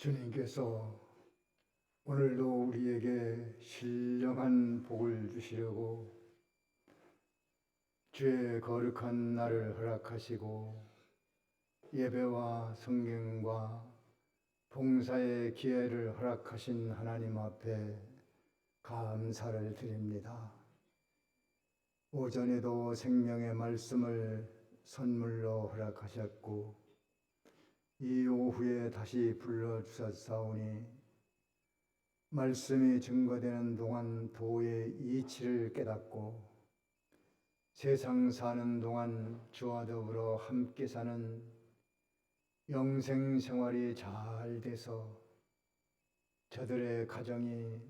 주님께서 오늘도 우리에게 신령한 복을 주시려고 주의 거룩한 날을 허락하시고 예배와 성경과 봉사의 기회를 허락하신 하나님 앞에 감사를 드립니다. 오전에도 생명의 말씀을 선물로 허락하셨고 이 오후에 다시 불러주셨사오니 말씀이 증거되는 동안 도의 이치를 깨닫고 세상 사는 동안 주와 더불어 함께 사는 영생 생활이 잘 돼서 저들의 가정이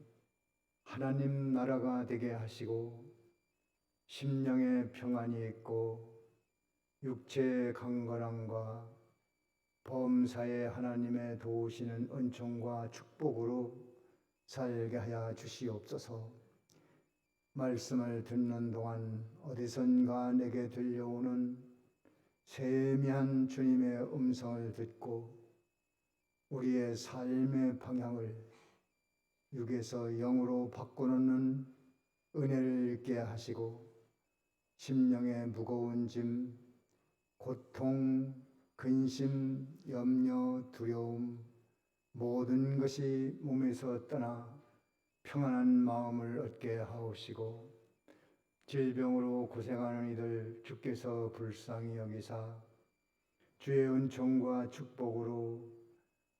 하나님 나라가 되게 하시고 심령의 평안이 있고 육체의 강건함과 범사에 하나님의 도우시는 은총과 축복으로 살게 하여 주시옵소서. 말씀을 듣는 동안 어디선가 내게 들려오는 세미한 주님의 음성을 듣고 우리의 삶의 방향을 육에서 영으로 바꾸는 은혜를 있게 하시고 심령의 무거운 짐, 고통, 근심, 염려, 두려움 모든 것이 몸에서 떠나 평안한 마음을 얻게 하옵시고 질병으로 고생하는 이들 주께서 불쌍히 여기사 주의 은총과 축복으로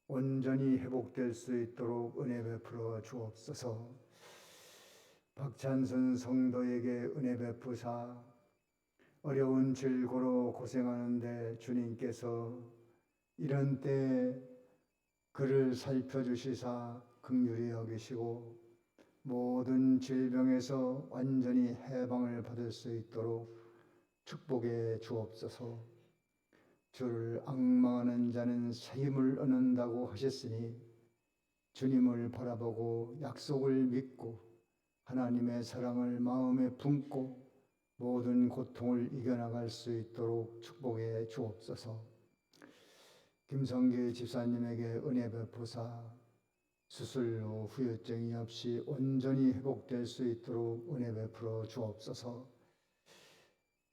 온전히 회복될 수 있도록 은혜 베풀어 주옵소서. 박찬선 성도에게 은혜 베푸사 어려운 질고로 고생하는데 주님께서 이런 때 그를 살펴주시사 긍휼히 여기시고 모든 질병에서 완전히 해방을 받을 수 있도록 축복해 주옵소서. 주를 앙망하는 자는 새 힘을 얻는다고 하셨으니 주님을 바라보고 약속을 믿고 하나님의 사랑을 마음에 품고 모든 고통을 이겨나갈 수 있도록 축복해 주옵소서. 김성기 집사님에게 은혜 베푸사 수술 후 후유증이 없이 온전히 회복될 수 있도록 은혜 베풀어 주옵소서.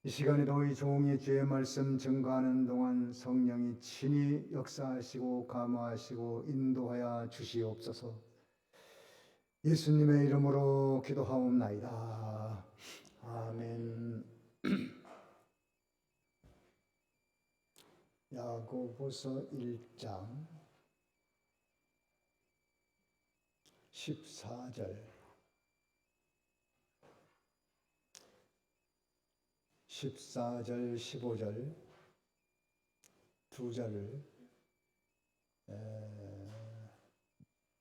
이 시간에도 이 종이 주의 말씀 증거하는 동안 성령이 친히 역사하시고 감화하시고 인도하여 주시옵소서. 예수님의 이름으로 기도하옵나이다. 아멘. 야고보서 1장 14절 15절 두 절을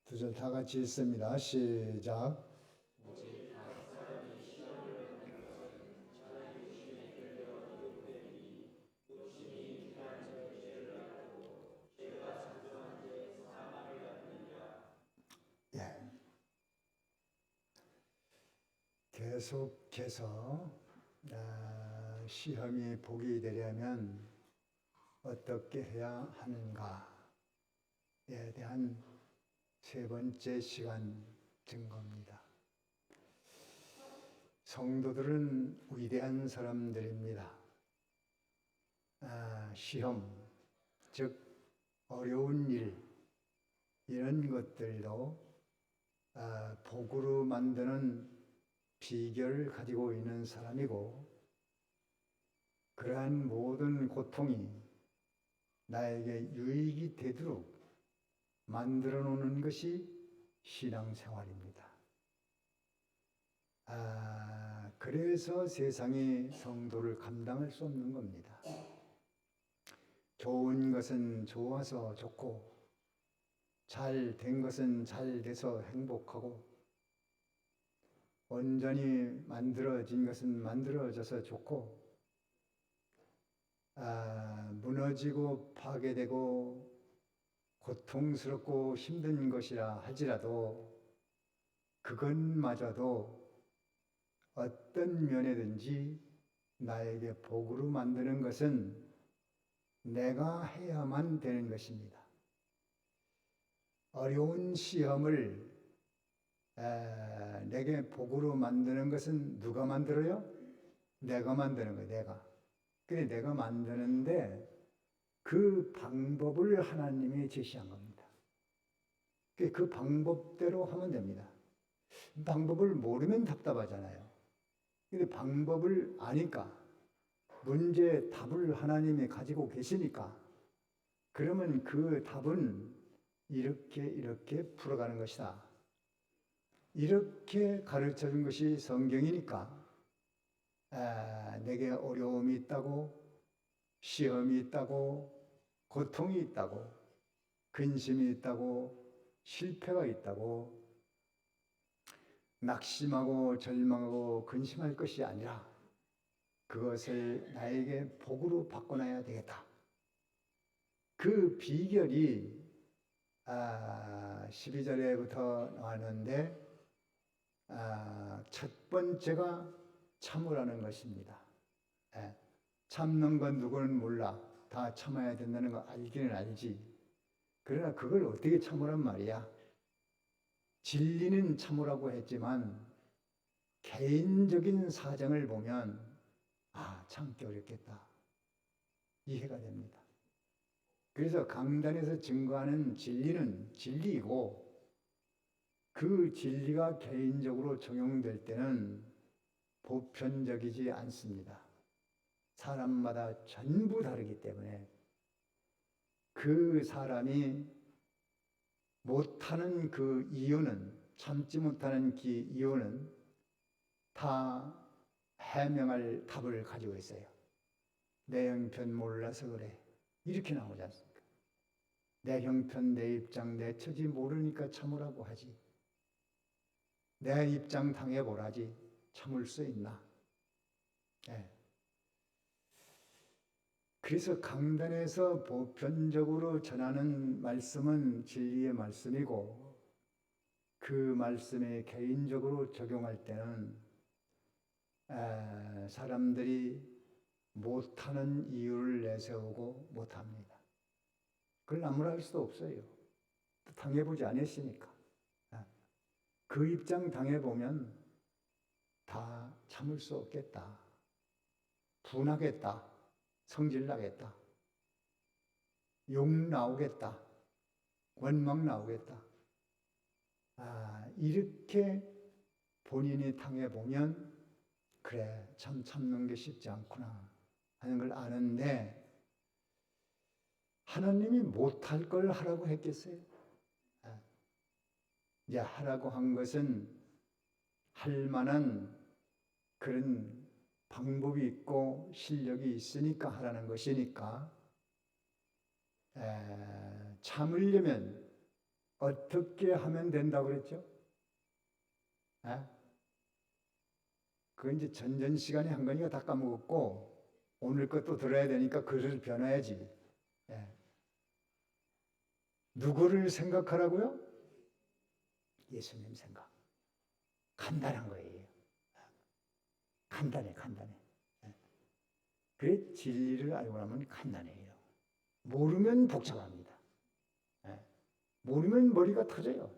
두 절 다 같이 읽습니다. 시작. 계속해서 시험이 복이 되려면 어떻게 해야 하는가에 대한 세 번째 시간 증거입니다. 성도들은 위대한 사람들입니다. 시험, 즉 어려운 일 이런 것들도 복으로 만드는 비결을 가지고 있는 사람이고 그러한 모든 고통이 나에게 유익이 되도록 만들어 놓는 것이 신앙생활입니다. 그래서 세상이 성도를 감당할 수 없는 겁니다. 좋은 것은 좋아서 좋고 잘 된 것은 잘 돼서 행복하고 온전히 만들어진 것은 만들어져서 좋고 무너지고 파괴되고 고통스럽고 힘든 것이라 할지라도 그것마저도 어떤 면에든지 나에게 복으로 만드는 것은 내가 해야만 되는 것입니다. 어려운 시험을 내게 복으로 만드는 것은 누가 만들어요? 내가 만드는 거예요. 내가. 그래 내가 만드는데 그 방법을 하나님이 제시한 겁니다. 그 방법대로 하면 됩니다. 방법을 모르면 답답하잖아요. 근데 방법을 아니까, 문제의 답을 하나님이 가지고 계시니까, 그러면 그 답은 이렇게 풀어가는 것이다. 이렇게 가르쳐 준 것이 성경이니까, 내게 어려움이 있다고, 시험이 있다고, 고통이 있다고, 근심이 있다고, 실패가 있다고, 낙심하고 절망하고 근심할 것이 아니라 그것을 나에게 복으로 바꿔놔야 되겠다. 그 비결이 12절에부터 나왔는데 첫 번째가 참으라는 것입니다. 참는 건 누구는 몰라. 다 참아야 된다는 거 알기는 알지. 그러나 그걸 어떻게 참으란 말이야. 진리는 참으라고 했지만 개인적인 사정을 보면 참기 어렵겠다. 이해가 됩니다. 그래서 강단에서 증거하는 진리는 진리이고 그 진리가 개인적으로 적용될 때는 보편적이지 않습니다. 사람마다 전부 다르기 때문에 그 사람이 못하는 그 이유는, 참지 못하는 그 이유는 다 해명할 답을 가지고 있어요. 내 형편 몰라서 그래. 이렇게 나오지 않습니까? 내 형편, 내 입장, 내 처지 모르니까 참으라고 하지. 내 입장 당해보라지. 참을 수 있나? 네. 그래서 강단에서 보편적으로 전하는 말씀은 진리의 말씀이고 그 말씀에 개인적으로 적용할 때는 사람들이 못하는 이유를 내세우고 못합니다. 그걸 나무랄 수도 없어요. 당해보지 않았으니까. 그 입장 당해보면 다 참을 수 없겠다. 분하겠다. 성질 나겠다. 욕 나오겠다. 원망 나오겠다. 이렇게 본인이 당해보면 그래, 참 참는 게 쉽지 않구나 하는 걸 아는데 하나님이 못할 걸 하라고 했겠어요? 이제 하라고 한 것은 할 만한 그런 방법이 있고 실력이 있으니까 하라는 것이니까 참으려면 어떻게 하면 된다고 그랬죠? 그건 이제 전전 시간에 한 거니까 다 까먹었고 오늘 것도 들어야 되니까 글을 변해야지. 누구를 생각하라고요? 예수님 생각. 간단한 거예요. 간단해. 그래 진리를 알고 나면 간단해요. 모르면 복잡합니다. 모르면 머리가 터져요.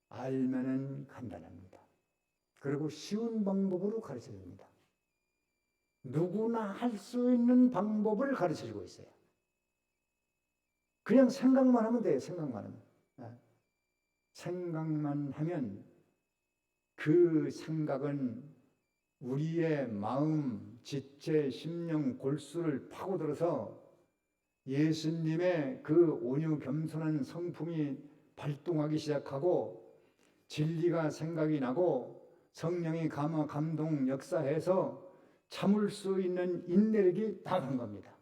알면은 간단합니다. 그리고 쉬운 방법으로 가르쳐 줍니다. 누구나 할 수 있는 방법을 가르쳐 주고 있어요. 그냥 생각만 하면 돼요. 생각만 하면. 생각만 하면 그 생각은 우리의 마음, 지체, 심령, 골수를 파고들어서 예수님의 그 온유 겸손한 성품이 발동하기 시작하고 진리가 생각이 나고 성령이 감동 역사해서 참을 수 있는 인내력이 나간 겁니다.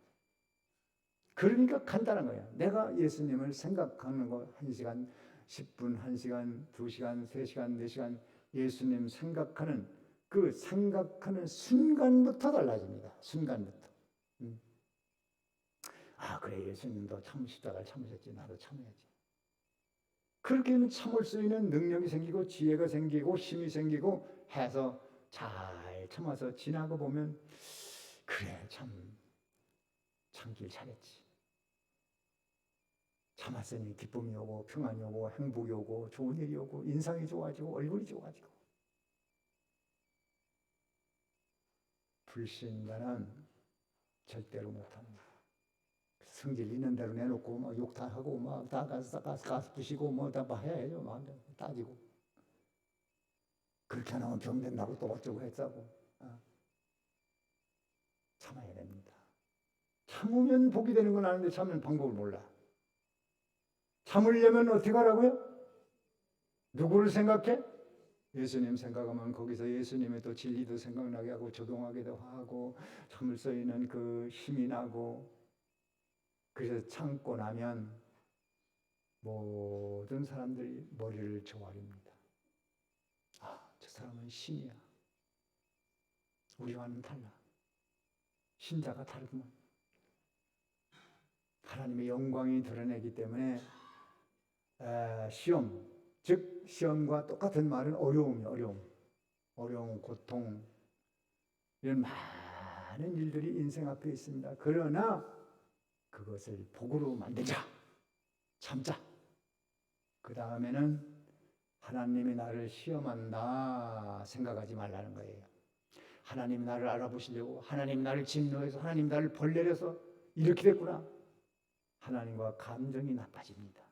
그러니까 간단한 거예요. 내가 예수님을 생각하는 거 1시간, 10분, 1시간, 2시간, 3시간, 4시간 예수님 생각하는 그 생각하는 순간부터 달라집니다. 순간부터. 그래 예수님도 참으시다가 참으셨지. 나도 참아야지. 그렇게 하면 참을 수 있는 능력이 생기고 지혜가 생기고 힘이 생기고 해서 잘 참아서 지나고 보면 그래 참길 잘했지. 참았으니 기쁨이 오고 평안이 오고 행복이 오고 좋은 일이 오고 인상이 좋아지고 얼굴이 좋아지고. 불신자는 절대로 못합니다. 성질 있는 대로 내놓고 막 욕 다 하고 막 다 가서 부시고 뭐 다 해요. 막 따지고. 그렇게 안 하면 병 된다고 또 어쩌고 했다고. 참아야 됩니다. 참으면 복이 되는 건 아는데 참는 방법을 몰라. 참으려면 어떻게 하라고요? 누구를 생각해? 예수님 생각하면 거기서 예수님의 또 진리도 생각나게 하고 조동하기도 하고 참을 수 있는 그 힘이 나고. 그래서 참고 나면 모든 사람들이 머리를 조아립니다. 아, 저 사람은 신이야. 우리와는 달라. 신자가 다르구만. 하나님의 영광이 드러내기 때문에 시험, 즉 시험과 똑같은 말은 어려움, 고통, 이런 많은 일들이 인생 앞에 있습니다. 그러나 그것을 복으로 만들자, 참자. 그 다음에는 하나님이 나를 시험한다 생각하지 말라는 거예요. 하나님 나를 알아보시려고, 하나님 나를 진노해서, 하나님 나를 벌 내려서 이렇게 됐구나. 하나님과 감정이 나빠집니다.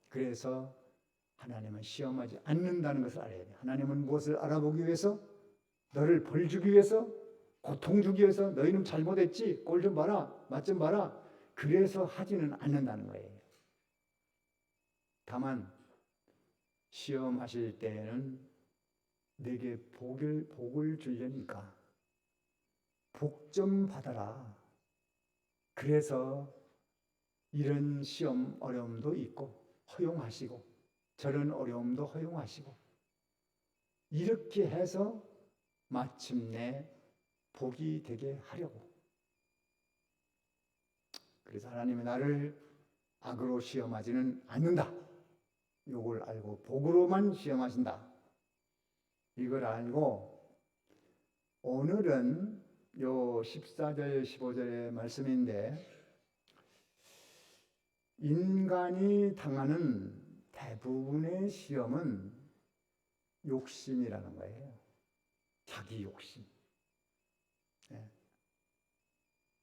그래서 하나님은 시험하지 않는다는 것을 알아야 돼요. 하나님은 무엇을 알아보기 위해서? 너를 벌 주기 위해서? 고통 주기 위해서? 너희는 잘못했지? 꼴 좀 봐라, 맛 좀 봐라. 그래서 하지는 않는다는 거예요. 다만 시험하실 때에는 내게 복을 주려니까 복 좀 받아라. 그래서 이런 시험 어려움도 있고 허용하시고 저런 어려움도 허용하시고 이렇게 해서 마침내 복이 되게 하려고. 그래서 하나님이 나를 악으로 시험하지는 않는다. 이걸 알고 복으로만 시험하신다. 이걸 알고 오늘은 요 14절 15절의 말씀인데 인간이 당하는 대부분의 시험은 욕심이라는 거예요. 자기 욕심.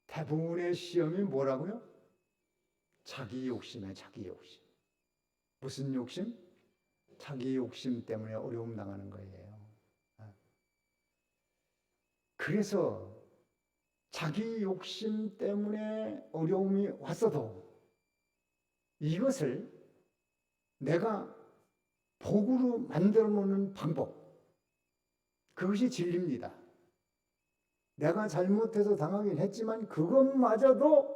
대부분의 시험이 뭐라고요? 자기 욕심이에요. 자기 욕심. 무슨 욕심? 자기 욕심 때문에 어려움 당하는 거예요. 그래서 자기 욕심 때문에 어려움이 왔어도 이것을 내가 복으로 만들어 놓는 방법, 그것이 진리입니다. 내가 잘못해서 당하긴 했지만 그것마저도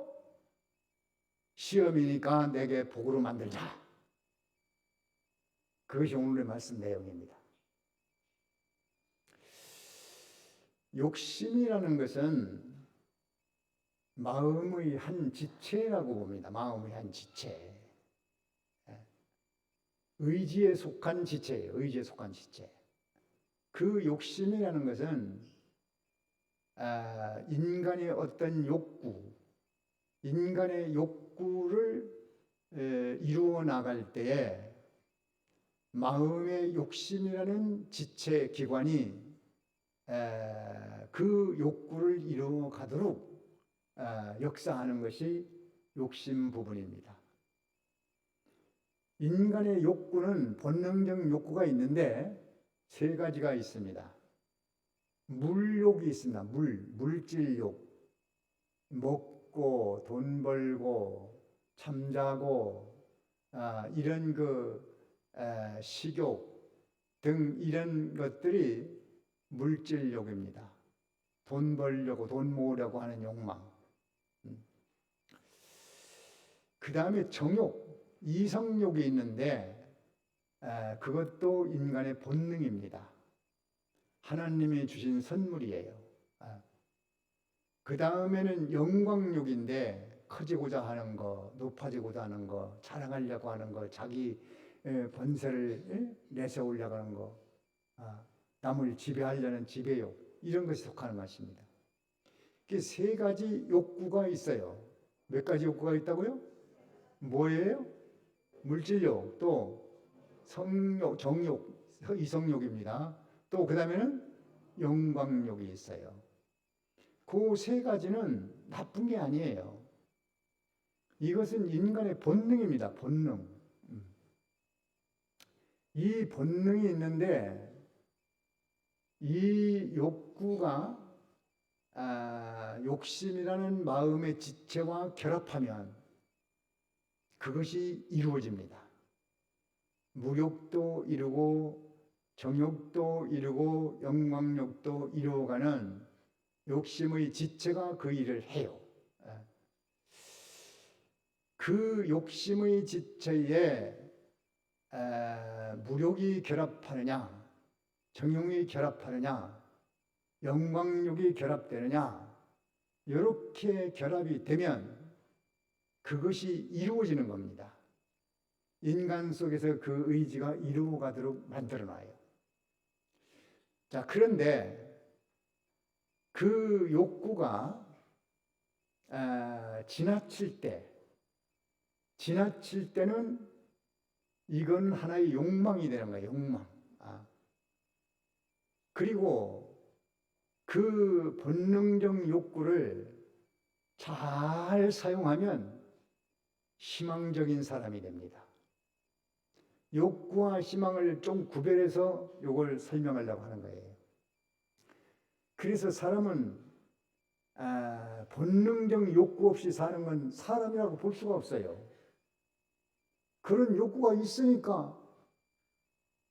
시험이니까 내게 복으로 만들자. 그것이 오늘의 말씀 내용입니다. 욕심이라는 것은 마음의 한 지체라고 봅니다. 마음의 한 지체. 의지에 속한 지체예요. 의지에 속한 지체. 그 욕심이라는 것은 인간의 어떤 욕구, 인간의 욕구를 이루어 나갈 때에 마음의 욕심이라는 지체 기관이 그 욕구를 이루어 가도록 역사하는 것이 욕심 부분입니다. 인간의 욕구는 본능적 욕구가 있는데 세 가지가 있습니다. 물욕이 있습니다. 물질욕. 먹고 돈 벌고 잠자고 이런 식욕 등 이런 것들이 물질욕입니다. 돈 벌려고 돈 모으려고 하는 욕망. 그 다음에 정욕, 이성욕이 있는데 그것도 인간의 본능입니다. 하나님이 주신 선물이에요. 그 다음에는 영광욕인데 커지고자 하는 거, 높아지고자 하는 거, 자랑하려고 하는 거, 자기 번세를 내세우려고 하는 거, 남을 지배하려는 지배욕, 이런 것이 속하는 것입니다. 이게 세 가지 욕구가 있어요. 몇 가지 욕구가 있다고요? 뭐예요? 물질욕, 또 성욕, 정욕, 이성욕입니다. 또 그 다음에는 영광욕이 있어요. 그 세 가지는 나쁜 게 아니에요. 이것은 인간의 본능입니다. 본능. 이 본능이 있는데 이 욕구가 욕심이라는 마음의 지체와 결합하면 그것이 이루어집니다. 무욕도 이루고 정욕도 이루고 영광욕도 이루어가는 욕심의 지체가 그 일을 해요. 그 욕심의 지체에 무욕이 결합하느냐, 정욕이 결합하느냐, 영광욕이 결합되느냐, 이렇게 결합이 되면 그것이 이루어지는 겁니다. 인간 속에서 그 의지가 이루어가도록 만들어놔요. 자, 그런데 그 욕구가 지나칠 때는 이건 하나의 욕망이 되는 거예요. 욕망. 그리고 그 본능적 욕구를 잘 사용하면 희망적인 사람이 됩니다. 욕구와 희망을 좀 구별해서 이걸 설명하려고 하는 거예요. 그래서 사람은 본능적 욕구 없이 사는 건 사람이라고 볼 수가 없어요. 그런 욕구가 있으니까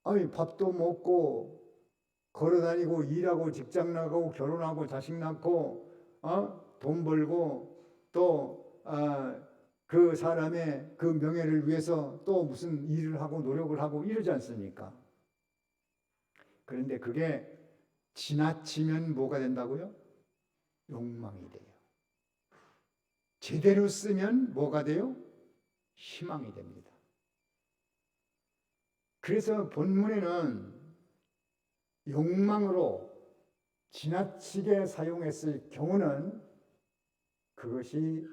밥도 먹고 걸어다니고 일하고 직장 나가고 결혼하고 자식 낳고 돈 벌고 또 그 사람의 그 명예를 위해서 또 무슨 일을 하고 노력을 하고 이러지 않습니까? 그런데 그게 지나치면 뭐가 된다고요? 욕망이 돼요. 제대로 쓰면 뭐가 돼요? 희망이 됩니다. 그래서 본문에는 욕망으로 지나치게 사용했을 경우는 그것이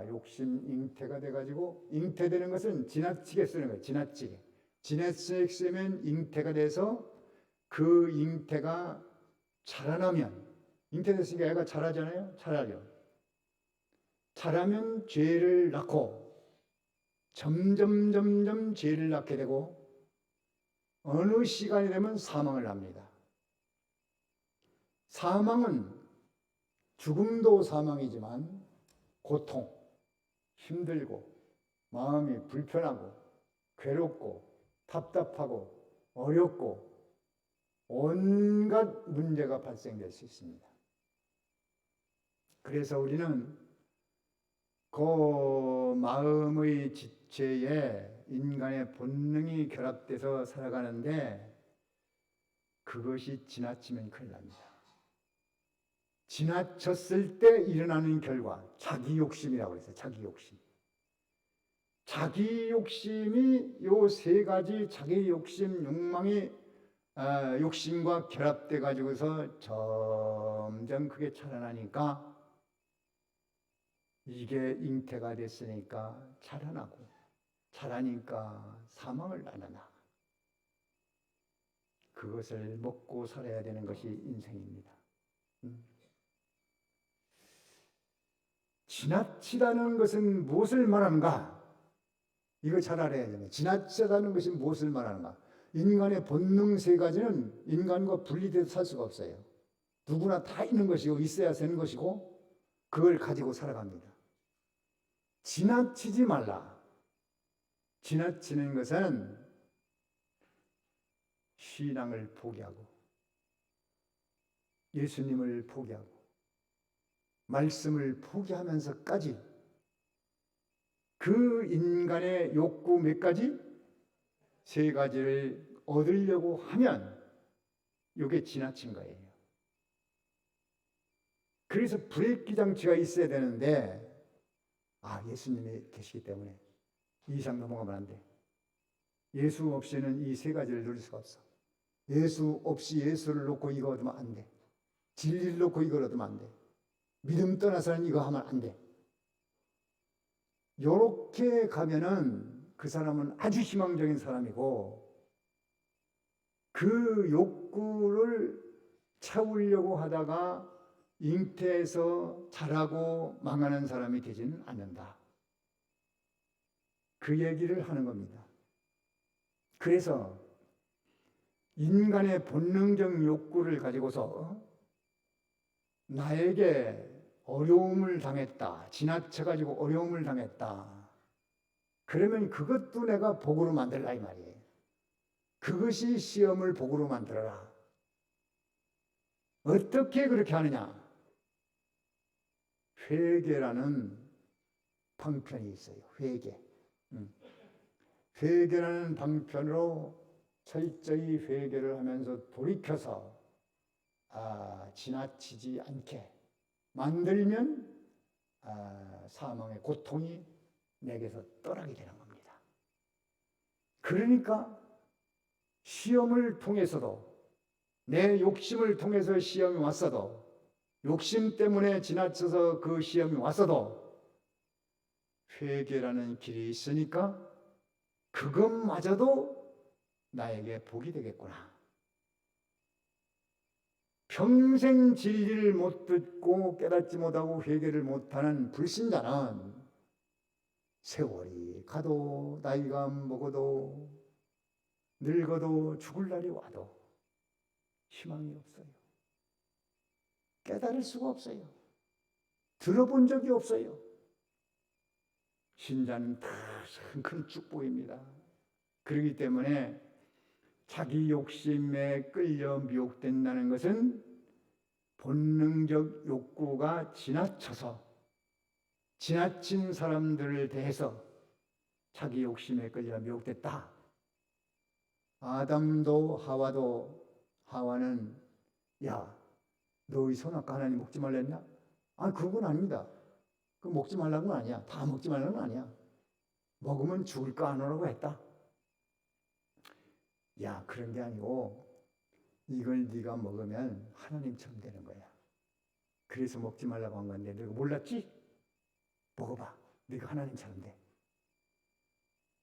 욕심 잉태가 돼가지고, 잉태되는 것은 지나치게 쓰는 거예요. 지나치게 쓰면 잉태가 돼서 그 잉태가 자라나면, 잉태됐으니까 애가 자라잖아요. 자라면 죄를 낳고 점점 죄를 낳게 되고 어느 시간이 되면 사망을 합니다. 사망은 죽음도 사망이지만 고통, 힘들고 마음이 불편하고 괴롭고 답답하고 어렵고 온갖 문제가 발생될 수 있습니다. 그래서 우리는 그 마음의 지체에 인간의 본능이 결합돼서 살아가는데 그것이 지나치면 큰일 납니다. 지나쳤을 때 일어나는 결과, 자기 욕심이라고 해서 자기 욕심. 자기 욕심이 요 세 가지 자기 욕심, 욕망이 욕심과 결합돼 가지고서 점점 그게 자라나니까 이게 잉태가 됐으니까 자라니까 사망을 낳느나 그것을 먹고 살아야 되는 것이 인생입니다. 지나치다는 것은 무엇을 말하는가? 이거 잘 알아야 됩니다. 지나치다는 것이 무엇을 말하는가? 인간의 본능 세 가지는 인간과 분리돼서 살 수가 없어요. 누구나 다 있는 것이고 있어야 되는 것이고 그걸 가지고 살아갑니다. 지나치지 말라. 지나치는 것은 신앙을 포기하고 예수님을 포기하고 말씀을 포기하면서까지 그 인간의 욕구 몇 가지? 세 가지를 얻으려고 하면 이게 지나친 거예요. 그래서 브레이크 장치가 있어야 되는데 예수님이 계시기 때문에 이 이상 넘어가면 안 돼. 예수 없이는 이 세 가지를 누릴 수가 없어. 예수 없이 예수를 놓고 이거 얻으면 안 돼. 진리를 놓고 이걸 얻으면 안 돼. 믿음 떠나서는 이거 하면 안 돼. 요렇게 가면은 그 사람은 아주 희망적인 사람이고, 그 욕구를 채우려고 하다가 잉태해서 자라고 망하는 사람이 되지는 않는다. 그 얘기를 하는 겁니다. 그래서 인간의 본능적 욕구를 가지고서 나에게 어려움을 당했다, 지나쳐가지고 어려움을 당했다, 그러면 그것도 내가 복으로 만들라 이 말이에요. 그것이 시험을 복으로 만들어라. 어떻게 그렇게 하느냐? 회개라는 방편이 있어요. 회개. 회개라는 방편으로 철저히 회개를 하면서 돌이켜서 지나치지 않게 만들면 사망의 고통이 내게서 떠나게 되는 겁니다. 그러니까 시험을 통해서도, 내 욕심을 통해서 시험이 왔어도, 욕심 때문에 지나쳐서 그 시험이 왔어도 회개라는 길이 있으니까 그것마저도 나에게 복이 되겠구나. 평생 진리를 못 듣고 깨닫지 못하고 회개를 못하는 불신자는 세월이 가도, 나이가 먹어도, 늙어도, 죽을 날이 와도 희망이 없어요. 깨달을 수가 없어요. 들어본 적이 없어요. 신자는 다 큰 축복입니다. 그렇기 때문에 자기 욕심에 끌려 미혹된다는 것은 본능적 욕구가 지나친 사람들을 대해서 자기 욕심에 끌려 미혹됐다. 아담도 하와는 야, 너 이 선악과 하나님 먹지 말랬냐? 그건 아닙니다. 그 먹지 말라는 건 아니야. 다 먹지 말라는 건 아니야. 먹으면 죽을 거 아니라고 했다. 야, 그런 게 아니고 이걸 네가 먹으면 하나님처럼 되는 거야. 그래서 먹지 말라고 한 건데 너가 몰랐지? 먹어봐. 네가 하나님처럼 돼.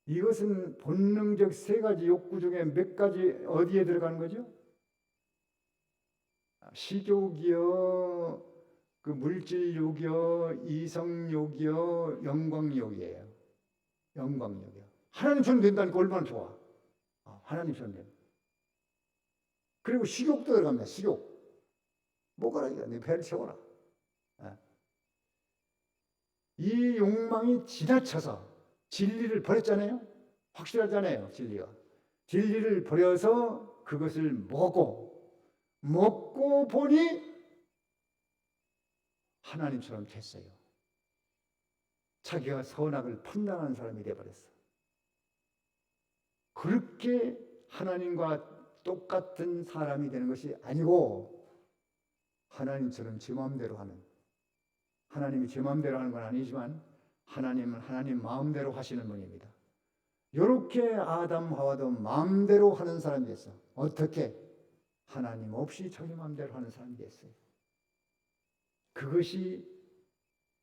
이것은 본능적 세 가지 욕구 중에 몇 가지 어디에 들어가는 거죠? 식욕이요, 그 물질욕이요, 이성욕이요, 영광욕이에요. 영광욕이요. 하나님처럼 된다니까 얼마나 좋아. 하나님처럼 된다. 그리고 식욕도 들어갑니다. 식욕. 먹어라 이거. 네 배를 채워라. 이 욕망이 지나쳐서 진리를 버렸잖아요. 확실하잖아요. 진리를 버려서 그것을 먹고 보니 하나님처럼 됐어요. 자기가 선악을 판단하는 사람이 되어버렸어. 그렇게 하나님과 똑같은 사람이 되는 것이 아니고 하나님처럼 제 마음대로 하는, 하나님이 제 마음대로 하는 건 아니지만 하나님은 하나님 마음대로 하시는 분입니다. 이렇게 아담 하와도 마음대로 하는 사람이 됐어. 어떻게? 하나님 없이 자기 마음대로 하는 사람이 됐어요. 그것이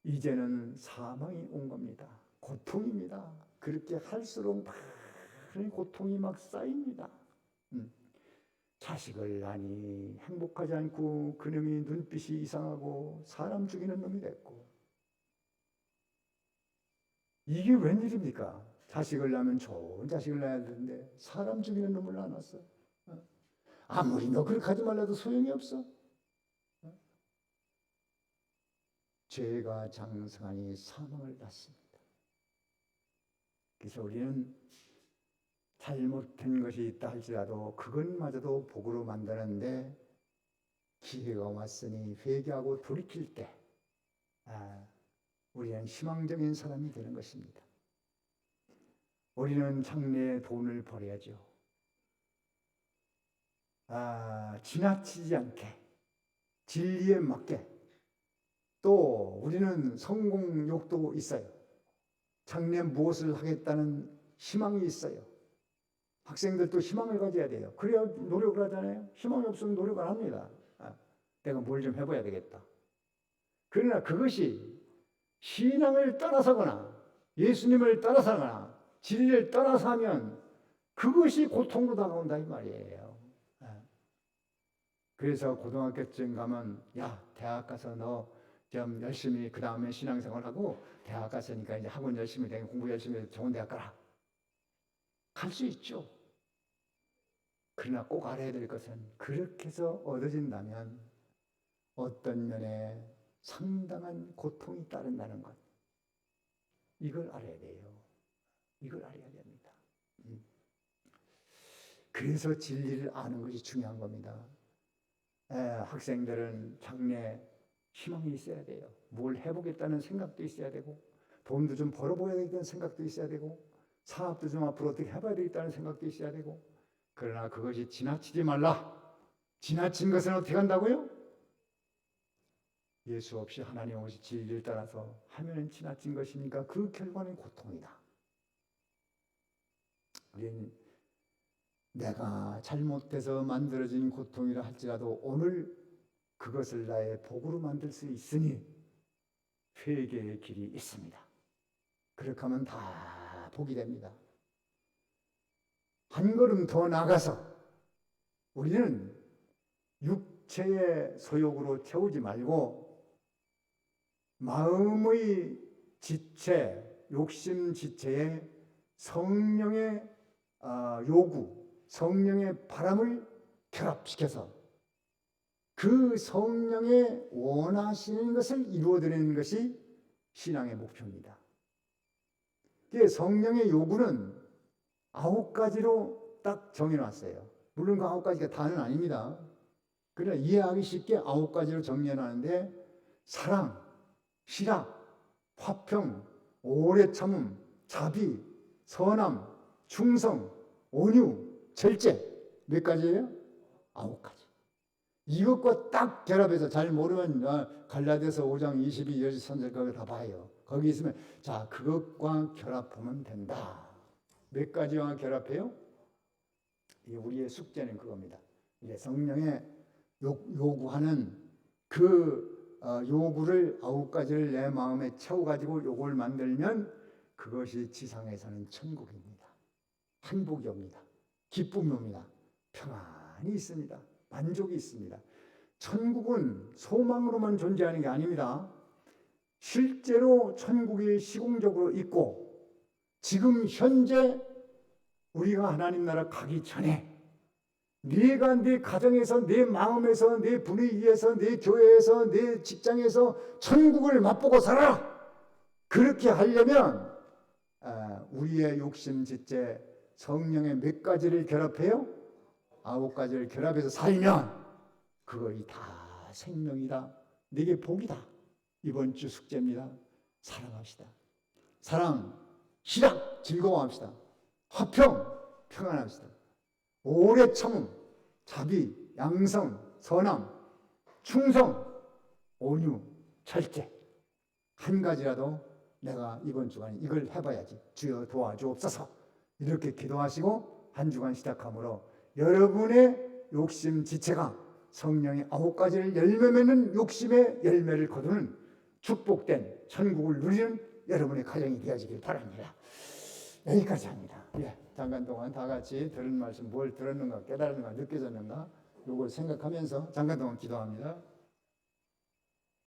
이제는 사망이 온 겁니다. 고통입니다. 그렇게 할수록 많은 고통이 막 쌓입니다. 자식을 낳니 행복하지 않고 그놈이 눈빛이 이상하고 사람 죽이는 놈이 됐고, 이게 웬일입니까? 자식을 낳으면 좋은 자식을 낳아야 되는데 사람 죽이는 놈을 낳았어. 아무리 너 그렇게 하지 말라도 소용이 없어. 죄가 장성하니 사망을 낳습니다. 그래서 우리는 잘못된 것이 있다 할지라도 그것마저도 복으로 만드는데 기회가 왔으니 회개하고 돌이킬 때 우리는 희망적인 사람이 되는 것입니다. 우리는 장래에 돈을 벌어야죠. 지나치지 않게 진리에 맞게. 또 우리는 성공욕도 있어요. 장래에 무엇을 하겠다는 희망이 있어요. 학생들도 희망을 가져야 돼요. 그래야 노력을 하잖아요. 희망이 없으면 노력을 합니다. 내가 뭘 좀 해봐야 되겠다. 그러나 그것이 신앙을 떠나서거나 예수님을 따라서 하거나 진리를 따라서 하면 그것이 고통으로 다가온다 이 말이에요. 그래서 고등학교쯤 가면 야 대학 가서 너 좀 열심히 그 다음에 신앙생활하고 대학 갔으니까 이제 학원 열심히 되고 공부 열심히 해서 좋은 대학 가라. 갈 수 있죠. 그러나 꼭 알아야 될 것은 그렇게 해서 얻어진다면 어떤 면에 상당한 고통이 따른다는 것. 이걸 알아야 돼요. 이걸 알아야 됩니다. 그래서 진리를 아는 것이 중요한 겁니다. 학생들은 장래 희망이 있어야 돼요. 뭘 해보겠다는 생각도 있어야 되고 돈도 좀 벌어보야겠다는 생각도 있어야 되고 사업도 좀 앞으로 어떻게 해봐야 되겠다는 생각도 있어야 되고 그러나 그것이 지나치지 말라. 지나친 것은 어떻게 한다고요? 예수 없이 하나님 없이 진리를 따라서 하면 지나친 것이니까 그 결과는 고통이다. 우리는 내가 잘못돼서 만들어진 고통이라 할지라도 오늘 그것을 나의 복으로 만들 수 있으니 회개의 길이 있습니다. 그렇게 하면 다 복이 됩니다. 한 걸음 더 나가서 우리는 육체의 소욕으로 채우지 말고 마음의 지체, 욕심 지체에 성령의 요구, 성령의 바람을 결합시켜서 그 성령의 원하시는 것을 이루어드리는 것이 신앙의 목표입니다. 성령의 요구는 9가지로 딱 정해놨어요. 물론 그 9가지가 다는 아닙니다. 그러나 이해하기 쉽게 9가지로 정리해놨는데 사랑, 희락, 화평, 오래 참음, 자비, 선함, 충성, 온유, 절제 몇 가지예요? 9가지. 이것과 딱 결합해서 잘 모르면 갈라디아서 5장 22, 23절 거기 다 봐요. 거기 있으면 자 그것과 결합하면 된다. 몇 가지와 결합해요? 우리의 숙제는 그겁니다. 이제 성령의 요구하는 그 요구를 9가지를 내 마음에 채워가지고 요걸 만들면 그것이 지상에서는 천국입니다. 행복이 옵니다. 기쁨이 옵니다. 평안이 있습니다. 만족이 있습니다. 천국은 소망으로만 존재하는 게 아닙니다. 실제로 천국이 시공적으로 있고 지금 현재 우리가 하나님 나라 가기 전에 네가 네 가정에서 내 마음에서 내 분위기에서 내 교회에서 내 직장에서 천국을 맛보고 살아라. 그렇게 하려면 우리의 욕심 지체 성령의 몇 가지를 결합해요? 9가지를 결합해서 살면 그것이 다 생명이다. 내게 복이다. 이번 주 숙제입니다. 사랑합시다. 사랑, 희락, 즐거워합시다. 화평, 평안합시다. 오래 참음, 자비, 양성, 선함, 충성, 온유, 절제. 한 가지라도 내가 이번 주간에 이걸 해봐야지. 주여 도와주옵소서. 이렇게 기도하시고 한 주간 시작하므로 여러분의 욕심 지체가 성령의 9가지를 열매 맺는 욕심의 열매를 거두는 축복된 천국을 누리는 여러분의 가정이 되어지길 바랍니다. 여기까지 합니다. 잠깐 동안 다 같이 들은 말씀 뭘 들었는가 깨달았는가 느껴졌는가 이걸 생각하면서 잠깐 동안 기도합니다.